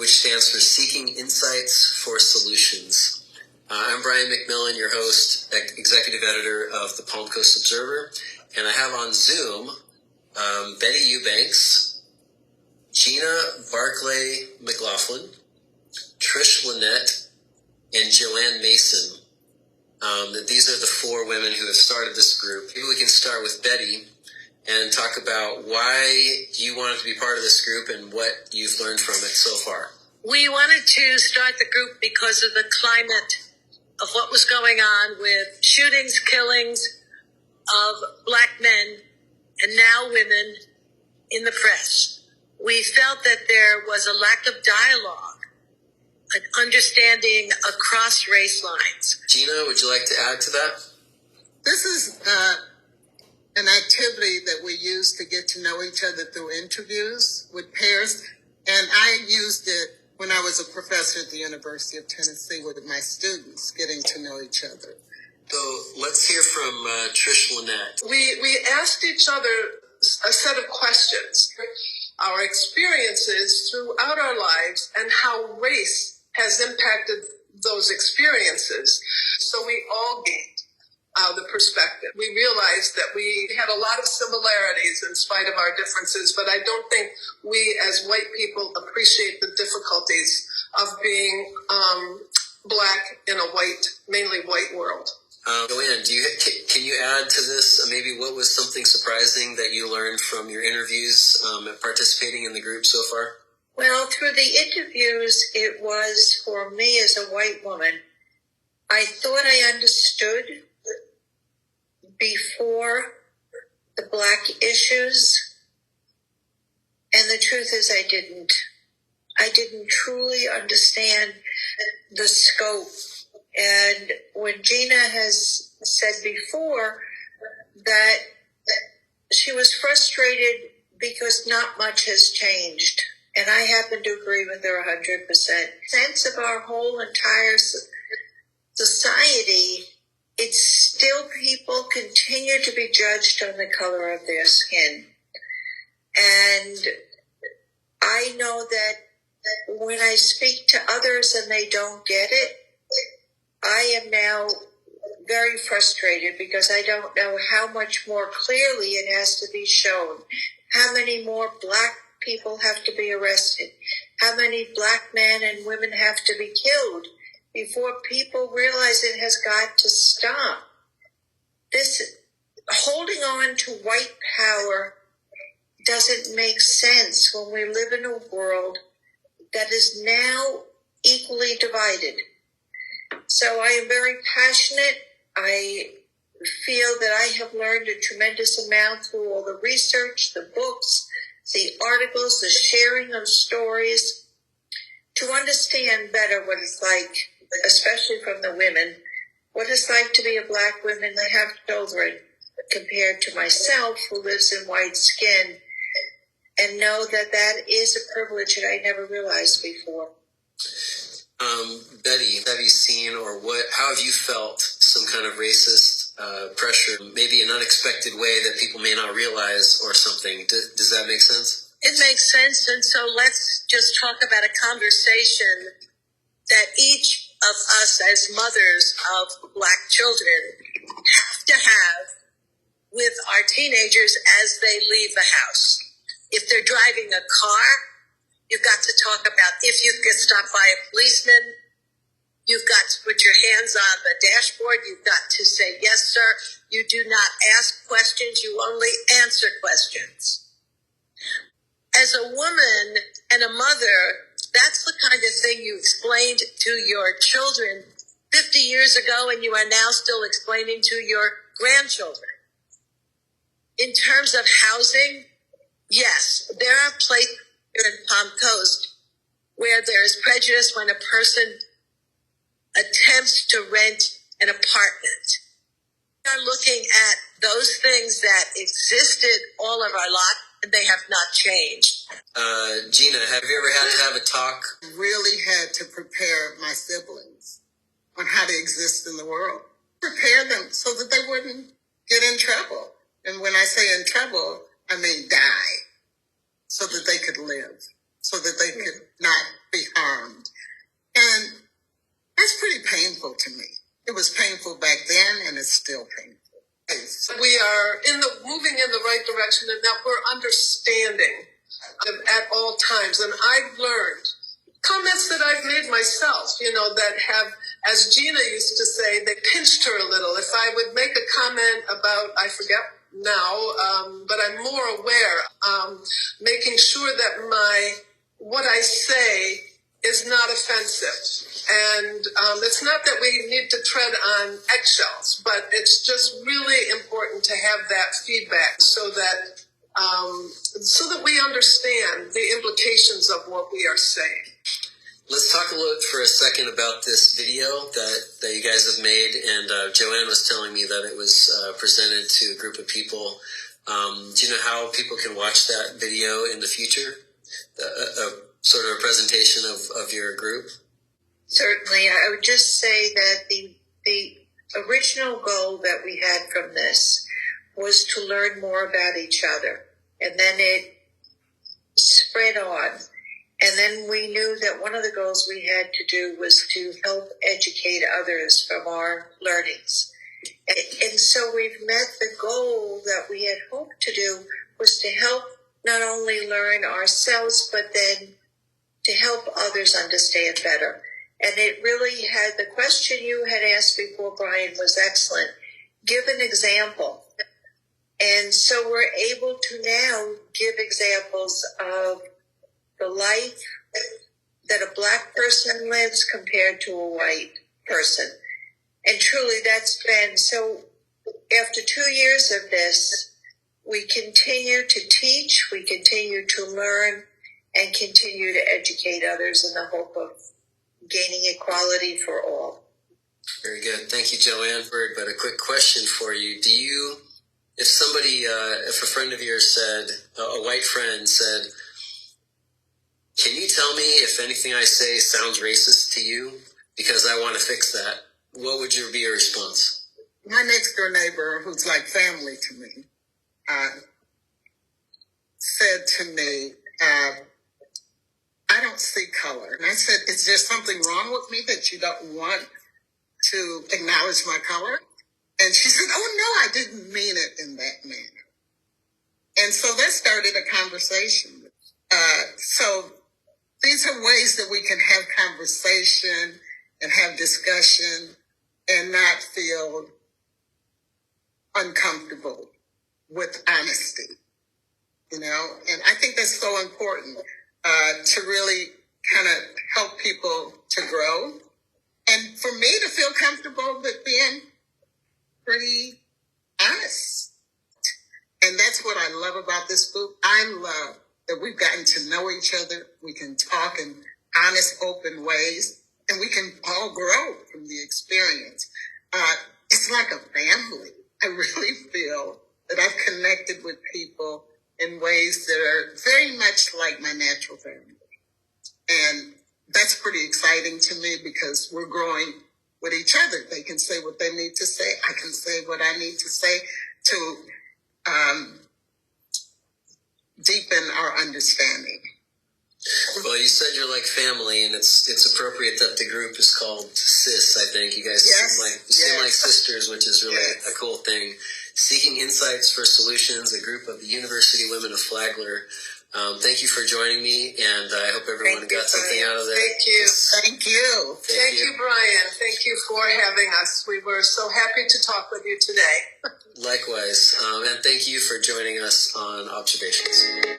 which stands for Seeking Insights for Solutions. I'm Brian McMillan, your host, executive editor of the Palm Coast Observer, and I have on Zoom Betty Eubanks, Gina Barclay McLaughlin, Trish Lynette, and Joanne Mason. These are the four women who have started this group. Maybe we can start with Betty and talk about why you wanted to be part of this group and what you've learned from it so far. We wanted to start the group because of the climate of what was going on with shootings, killings of black men and now women in the press. We felt that there was a lack of dialogue, an understanding across race lines. Gina, would you like to add to that? This is an activity that we use to get to know each other through interviews with peers. And I used it when I was a professor at the University of Tennessee with my students, getting to know each other. So let's hear from Trish Lynette. We asked each other a set of questions, our experiences throughout our lives and how race has impacted those experiences. So we all gained the perspective. We realized that we had a lot of similarities in spite of our differences, but I don't think we as white people appreciate the difficulties of being black in a mainly white world. Joanne, can you add to this? Maybe what was something surprising that you learned from your interviews participating in the group so far? Well, through the interviews, it was, for me as a white woman, I thought I understood before the black issues, and the truth is I didn't. I didn't truly understand the scope. And when Gina has said before that she was frustrated because not much has changed, and I happen to agree with her 100%. Sense of our whole entire society, it's still people continue to be judged on the color of their skin. And I know that when I speak to others and they don't get it, I am now very frustrated because I don't know how much more clearly it has to be shown. How many more black people have to be arrested? How many black men and women have to be killed before people realize it has got to stop? This holding on to white power doesn't make sense when we live in a world that is now equally divided. So I am very passionate. I feel that I have learned a tremendous amount through all the research, the books, the articles, the sharing of stories, to understand better what it's like, especially from the women, what it's like to be a black woman and have children compared to myself who lives in white skin, and know that that is a privilege that I never realized before. Betty, have you seen how have you felt some kind of racist pressure, maybe an unexpected way that people may not realize or something? Does that make sense? It makes sense. And so let's just talk about a conversation that each of us as mothers of black children have to have with our teenagers as they leave the house. If they're driving a car, you've got to talk about if you get stopped by a policeman, you've got to put your hands on the dashboard. You've got to say, yes, sir. You do not ask questions. You only answer questions. As a woman and a mother, that's the kind of thing you explained to your children 50 years ago, and you are now still explaining to your grandchildren. In terms of housing, yes, there are places here in Palm Coast where there is prejudice when a person attempts to rent an apartment. We are looking at those things that existed all of our lives, and they have not changed. Gina, have you ever had to have a talk? Really had to prepare my siblings on how to exist in the world. Prepare them so that they wouldn't get in trouble. And when I say in trouble, I mean die. So that they could live. So that they could not be harmed. is still painful. We are moving in the right direction, and that we're understanding at all times. And I've learned comments that I've made myself, that have, as Gina used to say, they pinched her a little. If I would make a comment about, I forget now, but I'm more aware, making sure that what I say is not offensive. And it's not that we need to tread on eggshells, but it's just really important to have that feedback so that we understand the implications of what we are saying. Let's talk a little for a second about this video that you guys have made. And Joanne was telling me that it was presented to a group of people. Do you know how people can watch that video in the future? Sort of a presentation of your group? Certainly. I would just say that the original goal that we had from this was to learn more about each other. And then it spread on. And then we knew that one of the goals we had to do was to help educate others from our learnings. And so we've met the goal that we had hoped to do was to help not only learn ourselves, but then to help others understand better. And it really had, the question you had asked before, Brian, was excellent. Give an example. And so we're able to now give examples of the life that a Black person lives compared to a white person. And truly that's been, so after 2 years of this, we continue to teach, we continue to learn, and continue to educate others in the hope of gaining equality for all. Very good. Thank you, Joanne. But a quick question for you. If a friend of yours said, a white friend said, can you tell me if anything I say sounds racist to you? Because I want to fix that. What would be your response? My next door neighbor, who's like family to me, said to me, I don't see color. And I said, is there something wrong with me that you don't want to acknowledge my color? And she said, oh, no, I didn't mean it in that manner. And so that started a conversation. So these are ways that we can have conversation and have discussion and not feel uncomfortable with honesty, And I think that's so important to really kind of help people to grow. And for me to feel comfortable with being pretty honest. And that's what I love about this book. I love that we've gotten to know each other. We can talk in honest, open ways, and we can all grow from the experience. It's like a family. I really feel that I've connected with people in ways that are very much like my natural family. And that's pretty exciting to me because we're growing with each other. They can say what they need to say. I can say what I need to say to deepen our understanding. Well, you said you're like family, and it's appropriate that the group is called SIS. I think you guys seem like sisters, which is really a cool thing. Seeking Insights for Solutions, a group of the University Women of Flagler. Thank you for joining me, and I hope everyone got something out of it. Thank you. Thank you. Thank you, Brian. Thank you for having us. We were so happy to talk with you today. Likewise, and thank you for joining us on Observations.